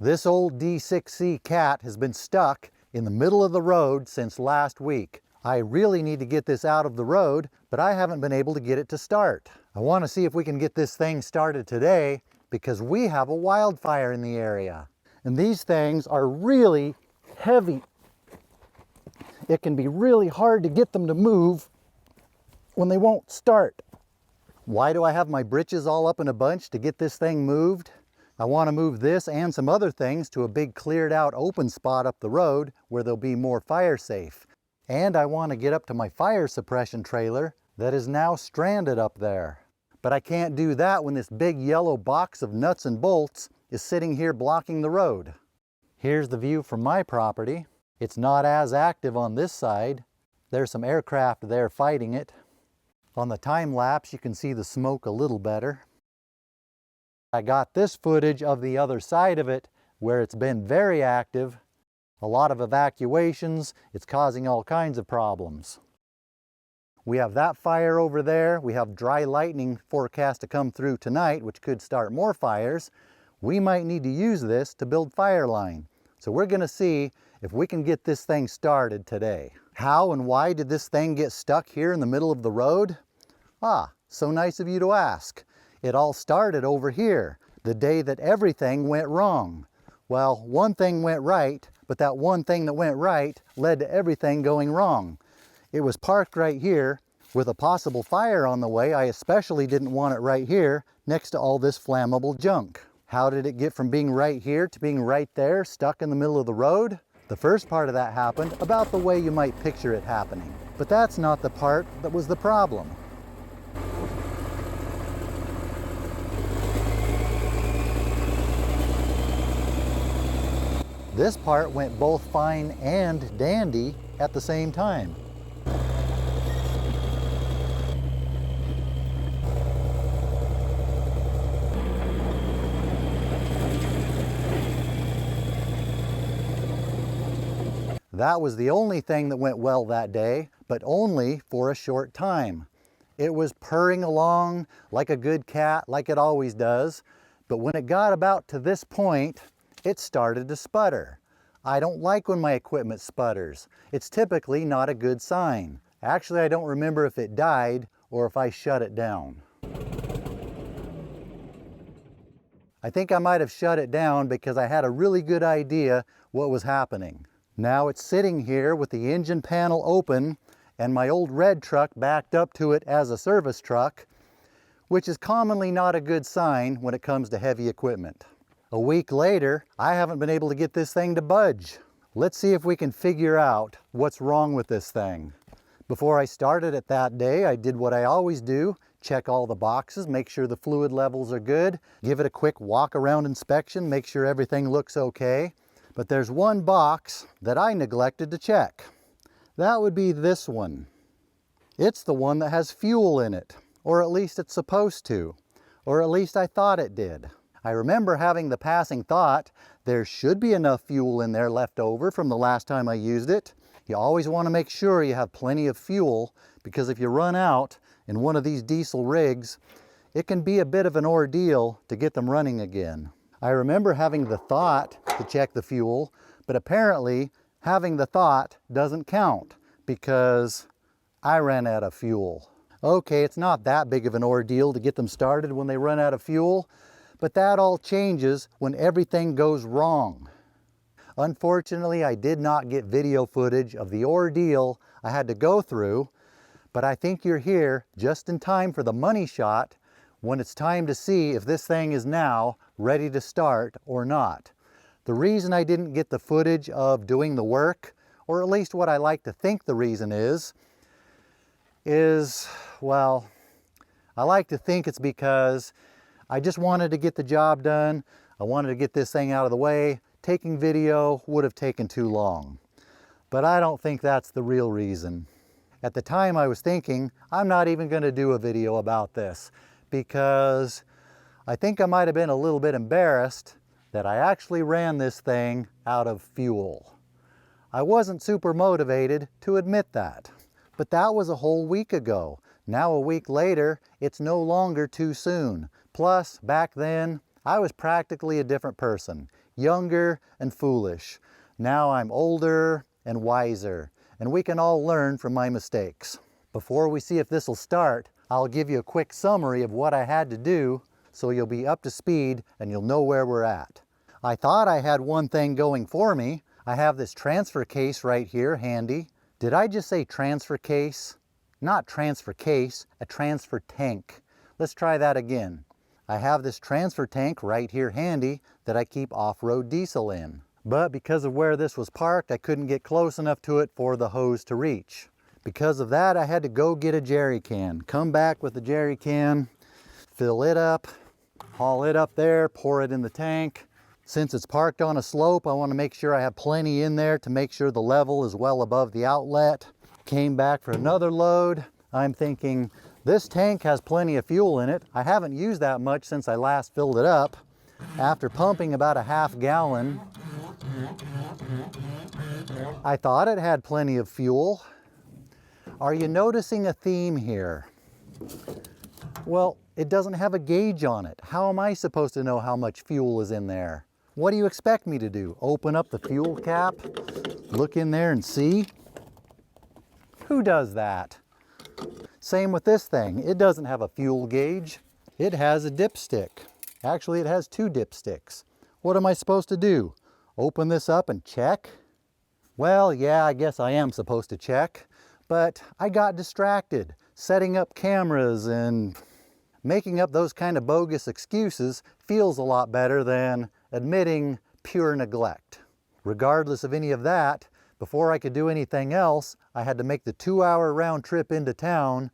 This old D6C Cat has been stuck in the middle of the road since last week. I really need to get this out of the road, but I haven't been able to get it to start. I want to see if we can get this thing started today because we have a wildfire in the area. And these things are really heavy. It can be really hard to get them to move when they won't start. Why do I have my britches all up in a bunch to get this thing moved? I want to move this and some other things to a big cleared out open spot up the road where they'll be more fire safe. And I want to get up to my fire suppression trailer that is now stranded up there. But I can't do that when this big yellow box of nuts and bolts is sitting here blocking the road. Here's the view from my property. It's not as active on this side. There's some aircraft there fighting it. On the time lapse, you can see the smoke a little better. I got this footage of the other side of it where it's been very active. A lot of evacuations. It's causing all kinds of problems. We have that fire over there. We have dry lightning forecast to come through tonight, which could start more fires. We might need to use this to build fire line. So we're going to see if we can get this thing started today. How and why did this thing get stuck here in the middle of the road? Ah, so nice of you to ask. It all started over here, the day that everything went wrong. Well, one thing went right, but that one thing that went right led to everything going wrong. It was parked right here with a possible fire on the way. I especially didn't want it right here next to all this flammable junk. How did it get from being right here to being right there, stuck in the middle of the road? The first part of that happened about the way you might picture it happening. But that's not the part that was the problem. This part went both fine and dandy at the same time. That was the only thing that went well that day, but only for a short time. It was purring along like a good cat, like it always does, but when it got about to this point, it started to sputter. I don't like when my equipment sputters. It's typically not a good sign. Actually, I don't remember if it died or if I shut it down. I think I might have shut it down because I had a really good idea what was happening. Now it's sitting here with the engine panel open and my old red truck backed up to it as a service truck, which is commonly not a good sign when it comes to heavy equipment. A week later, I haven't been able to get this thing to budge. Let's see if we can figure out what's wrong with this thing. Before I started it that day, I did what I always do, check all the boxes, make sure the fluid levels are good, give it a quick walk around inspection, make sure everything looks okay. But there's one box that I neglected to check. That would be this one. It's the one that has fuel in it, or at least it's supposed to, or at least I thought it did. I remember having the passing thought, there should be enough fuel in there left over from the last time I used it. You always want to make sure you have plenty of fuel, because if you run out in one of these diesel rigs, it can be a bit of an ordeal to get them running again. I remember having the thought to check the fuel, but apparently having the thought doesn't count because I ran out of fuel. Okay, it's not that big of an ordeal to get them started when they run out of fuel, but that all changes when everything goes wrong. Unfortunately, I did not get video footage of the ordeal I had to go through, but I think you're here just in time for the money shot when it's time to see if this thing is now ready to start or not. The reason I didn't get the footage of doing the work, or at least what I like to think the reason is, well, I like to think it's because I just wanted to get the job done. I wanted to get this thing out of the way. Taking video would have taken too long. But I don't think that's the real reason. At the time I was thinking, I'm not even going to do a video about this because I think I might have been a little bit embarrassed that I actually ran this thing out of fuel. I wasn't super motivated to admit that. But that was a whole week ago. Now a week later, it's no longer too soon. Plus, back then, I was practically a different person. younger and foolish. Now I'm older and wiser, and we can all learn from my mistakes. Before we see if this will start, I'll give you a quick summary of what I had to do so you'll be up to speed and you'll know where we're at. I thought I had one thing going for me. I have this transfer case right here handy. Did I just say transfer case? Not transfer case, a transfer tank. Let's try that again. I have this transfer tank right here handy that I keep off-road diesel in. But because of where this was parked, I couldn't get close enough to it for the hose to reach. Because of that, I had to go get a jerry can. Come back with the jerry can, fill it up, haul it up there, pour it in the tank. Since it's parked on a slope, I want to make sure I have plenty in there to make sure the level is well above the outlet. Came back for another load. I'm thinking, this tank has plenty of fuel in it. I haven't used that much since I last filled it up. After pumping about a half gallon, I thought it had plenty of fuel. Are you noticing a theme here? Well, it doesn't have a gauge on it. How am I supposed to know how much fuel is in there? What do you expect me to do? Open up the fuel cap, look in there and see? Who does that? Same with this thing. It doesn't have a fuel gauge. It has a dipstick. Actually, it has two dipsticks. What am I supposed to do? Open this up and check? Well, yeah, I guess I am supposed to check, but I got distracted setting up cameras, and making up those kind of bogus excuses feels a lot better than admitting pure neglect. Regardless of any of that, before I could do anything else, I had to make the 2-hour round trip into town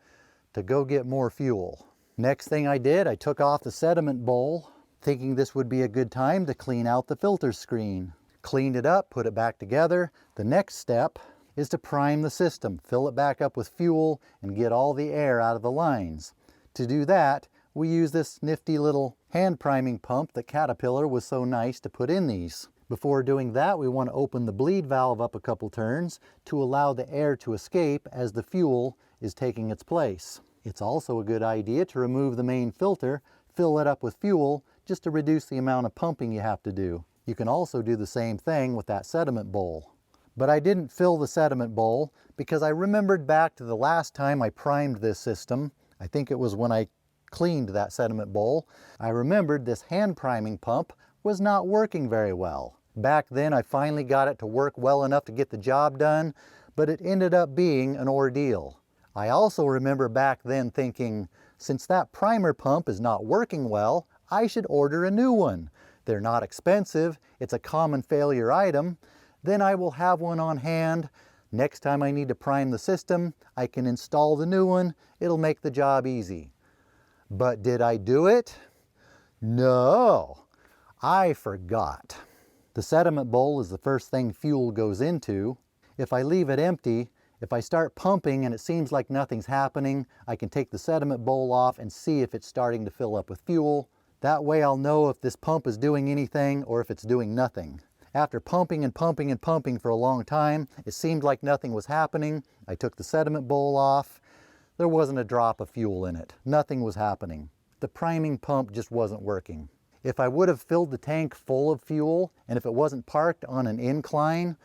to go get more fuel. Next thing I did, I took off the sediment bowl, thinking this would be a good time to clean out the filter screen. Cleaned it up, put it back together. The next step is to prime the system, fill it back up with fuel, and get all the air out of the lines. To do that, we use this nifty little hand priming pump that Caterpillar was so nice to put in these. Before doing that, we want to open the bleed valve up a couple turns to allow the air to escape as the fuel is taking its place. It's also a good idea to remove the main filter, fill it up with fuel, just to reduce the amount of pumping you have to do. You can also do the same thing with that sediment bowl. But I didn't fill the sediment bowl because I remembered back to the last time I primed this system. I think it was when I cleaned that sediment bowl. I remembered this hand priming pump was not working very well. Back then I finally got it to work well enough to get the job done, but it ended up being an ordeal. I also remember back then thinking, since that primer pump is not working well, I should order a new one. They're not expensive, it's a common failure item, then I will have one on hand. Next time I need to prime the system, I can install the new one, it'll make the job easy. But did I do it? No, I forgot. The sediment bowl is the first thing fuel goes into. If I leave it empty, if I start pumping and it seems like nothing's happening, I can take the sediment bowl off and see if it's starting to fill up with fuel. That way I'll know if this pump is doing anything or if it's doing nothing. After pumping and pumping and pumping for a long time, it seemed like nothing was happening. I took the sediment bowl off. There wasn't a drop of fuel in it. Nothing was happening. The priming pump just wasn't working. If I would have filled the tank full of fuel, and if it wasn't parked on an incline,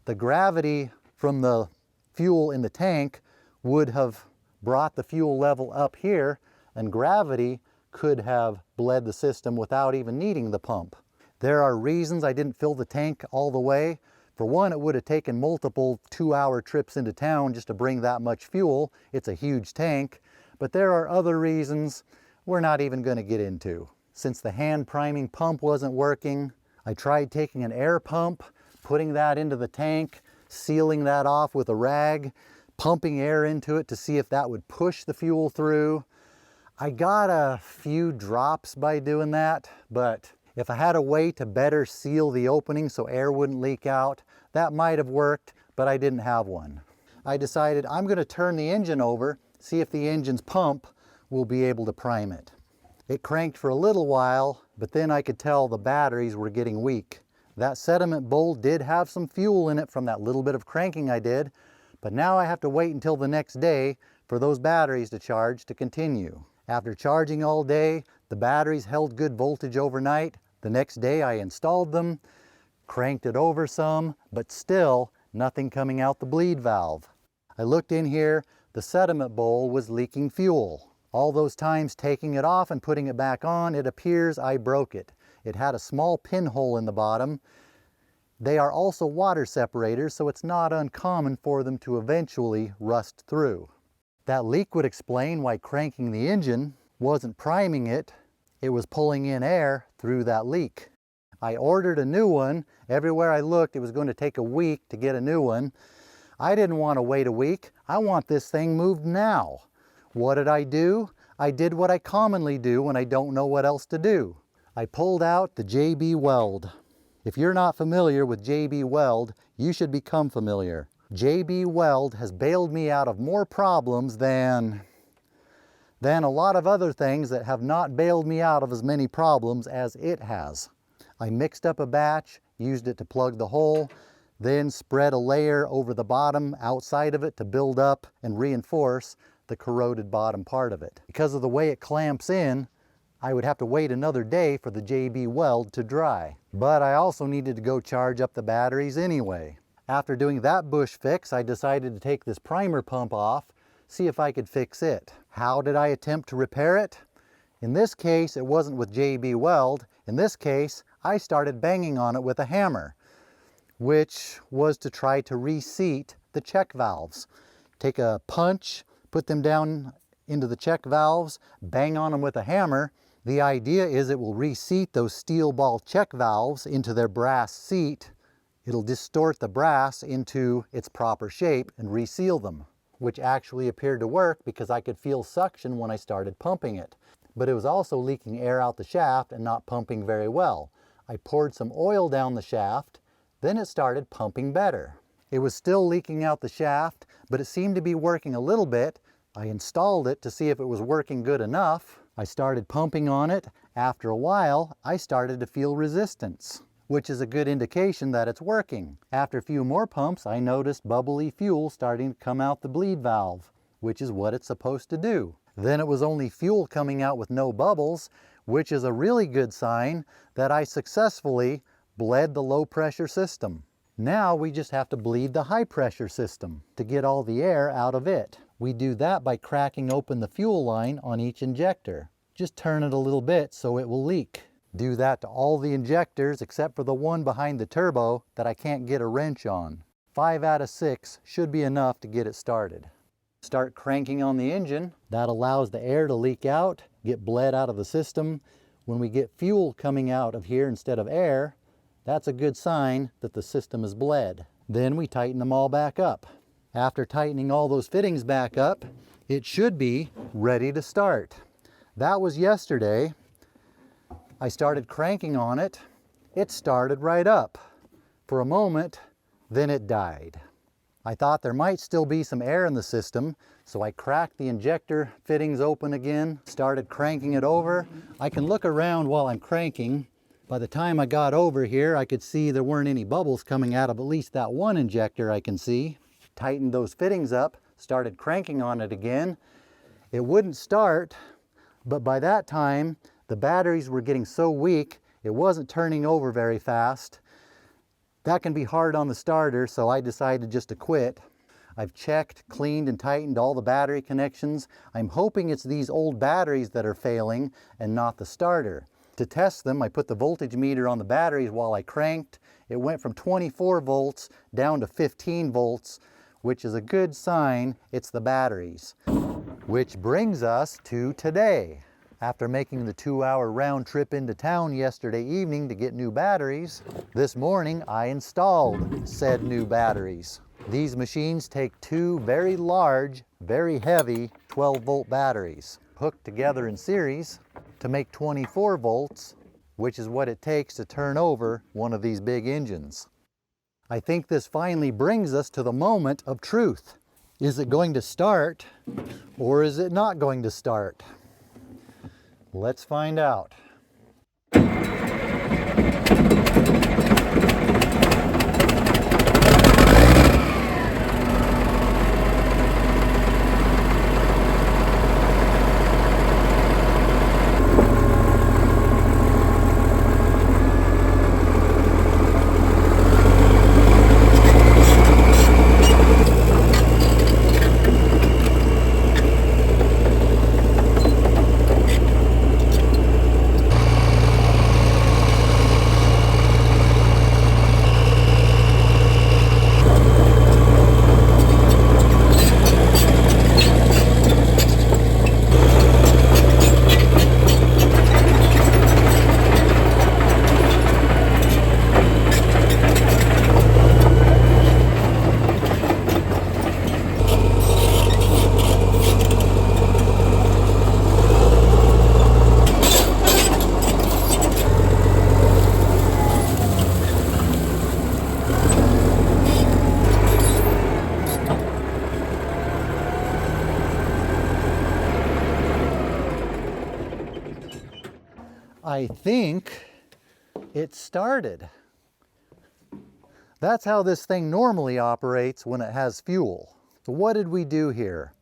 the gravity from the fuel in the tank would have brought the fuel level up here, and gravity could have bled the system without even needing the pump. There are reasons I didn't fill the tank all the way. For one, it would have taken multiple 2-hour trips into town just to bring that much fuel. It's a huge tank. But there are other reasons we're not even going to get into. Since the hand priming pump wasn't working, I tried taking an air pump, putting that into the tank, sealing that off with a rag, pumping air into it to see if that would push the fuel through. I got a few drops by doing that, but if I had a way to better seal the opening so air wouldn't leak out, that might have worked, but I didn't have one. I decided I'm going to turn the engine over, see if the engine's pump will be able to prime it. It cranked for a little while, but then I could tell the batteries were getting weak. That sediment bowl did have some fuel in it from that little bit of cranking I did, but now I have to wait until the next day for those batteries to charge to continue. After charging all day, the batteries held good voltage overnight. The next day I installed them, cranked it over some, but still nothing coming out the bleed valve. I looked in here, the sediment bowl was leaking fuel. All those times taking it off and putting it back on, it appears I broke it. It had a small pinhole in the bottom. They are also water separators, so it's not uncommon for them to eventually rust through. That leak would explain why cranking the engine wasn't priming it. It was pulling in air through that leak. I ordered a new one. Everywhere I looked, it was going to take a week to get a new one. I didn't want to wait a week. I want this thing moved now. What did I do? I did what I commonly do when I don't know what else to do. I pulled out the JB Weld. If you're not familiar with JB Weld, you should become familiar. JB Weld has bailed me out of more problems than a lot of other things that have not bailed me out of as many problems as it has. I mixed up a batch, used it to plug the hole, then spread a layer over the bottom outside of it to build up and reinforce the corroded bottom part of it. Because of the way it clamps in, I would have to wait another day for the JB Weld to dry. But I also needed to go charge up the batteries anyway. After doing that bush fix, I decided to take this primer pump off, see if I could fix it. How did I attempt to repair it? In this case, it wasn't with JB Weld. In this case, I started banging on it with a hammer, which was to try to reseat the check valves. Take a punch, put them down into the check valves, bang on them with a hammer. The idea is it will reseat those steel ball check valves into their brass seat. It'll distort the brass into its proper shape and reseal them, which actually appeared to work because I could feel suction when I started pumping it. But it was also leaking air out the shaft and not pumping very well. I poured some oil down the shaft, then it started pumping better. It was still leaking out the shaft, but it seemed to be working a little bit. I installed it to see if it was working good enough. I started pumping on it. After a while, I started to feel resistance, which is a good indication that it's working. After a few more pumps, I noticed bubbly fuel starting to come out the bleed valve, which is what it's supposed to do. Then it was only fuel coming out with no bubbles, which is a really good sign that I successfully bled the low pressure system. Now we just have to bleed the high pressure system to get all the air out of it. We do that by cracking open the fuel line on each injector. Just turn it a little bit so it will leak. Do that to all the injectors except for the one behind the turbo that I can't get a wrench on. 5 out of 6 should be enough to get it started. Start cranking on the engine. That allows the air to leak out, get bled out of the system. When we get fuel coming out of here instead of air, that's a good sign that the system is bled. Then we tighten them all back up. After tightening all those fittings back up, it should be ready to start. That was yesterday. I started cranking on it. It started right up. For a moment, then it died. I thought there might still be some air in the system, so I cracked the injector fittings open again, started cranking it over. I can look around while I'm cranking. By the time I got over here, I could see there weren't any bubbles coming out of at least that one injector I can see. Tightened those fittings up, started cranking on it again. It wouldn't start, but by that time, the batteries were getting so weak, it wasn't turning over very fast. That can be hard on the starter, so I decided just to quit. I've checked, cleaned, and tightened all the battery connections. I'm hoping it's these old batteries that are failing and not the starter. To test them, I put the voltage meter on the batteries while I cranked. It went from 24 volts down to 15 volts, which is a good sign it's the batteries. Which brings us to today. After making the 2-hour round trip into town yesterday evening to get new batteries, this morning I installed said new batteries. These machines take 2 very large, very heavy 12-volt batteries, hooked together in series to make 24 volts, which is what it takes to turn over one of these big engines. I think this finally brings us to the moment of truth. Is it going to start, or is it not going to start? Let's find out. I think it started. That's how this thing normally operates when it has fuel. So what did we do here?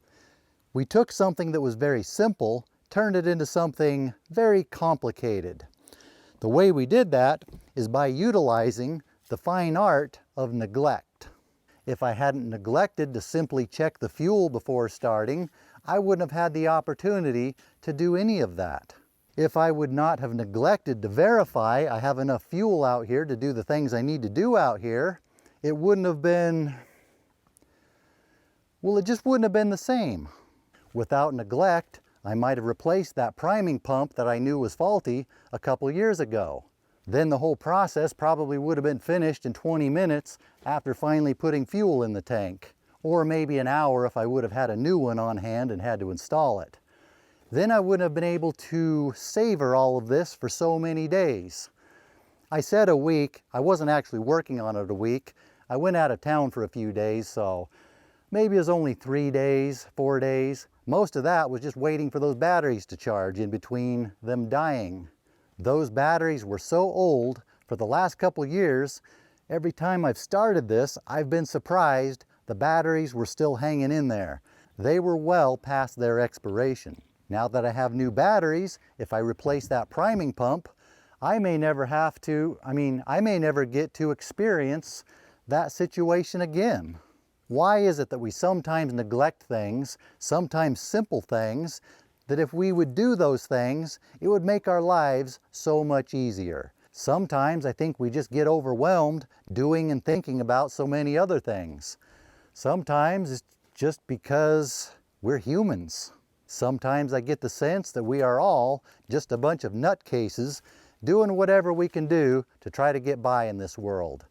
We took something that was very simple, turned it into something very complicated. The way we did that is by utilizing the fine art of neglect. If I hadn't neglected to simply check the fuel before starting, I wouldn't have had the opportunity to do any of that. If I would not have neglected to verify I have enough fuel out here to do the things I need to do out here, it wouldn't have been, well, it just wouldn't have been the same. Without neglect, I might have replaced that priming pump that I knew was faulty a couple years ago. Then the whole process probably would have been finished in 20 minutes after finally putting fuel in the tank, or maybe an hour if I would have had a new one on hand and had to install it. Then I wouldn't have been able to savor all of this for so many days. I said a week. I wasn't actually working on it a week. I went out of town for a few days, so maybe it was only 3 days, 4 days. Most of that was just waiting for those batteries to charge in between them dying. Those batteries were so old, for the last couple years, every time I've started this, I've been surprised the batteries were still hanging in there. They were well past their expiration. Now that I have new batteries, if I replace that priming pump, I may never get to experience that situation again. Why is it that we sometimes neglect things, sometimes simple things, that if we would do those things, it would make our lives so much easier? Sometimes I think we just get overwhelmed doing and thinking about so many other things. Sometimes it's just because we're humans. Sometimes I get the sense that we are all just a bunch of nutcases doing whatever we can do to try to get by in this world.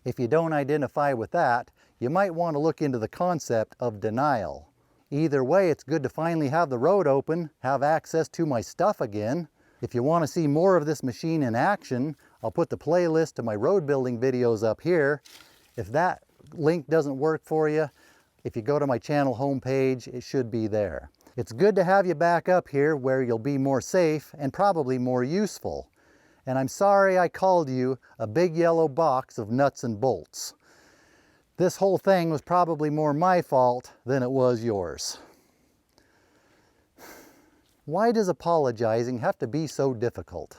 If you don't identify with that, you might want to look into the concept of denial. Either way, it's good to finally have the road open, have access to my stuff again. If you want to see more of this machine in action, I'll put the playlist to my road building videos up here. If that link doesn't work for you, if you go to my channel homepage, it should be there. It's good to have you back up here where you'll be more safe and probably more useful. And I'm sorry I called you a big yellow box of nuts and bolts. This whole thing was probably more my fault than it was yours. Why does apologizing have to be so difficult?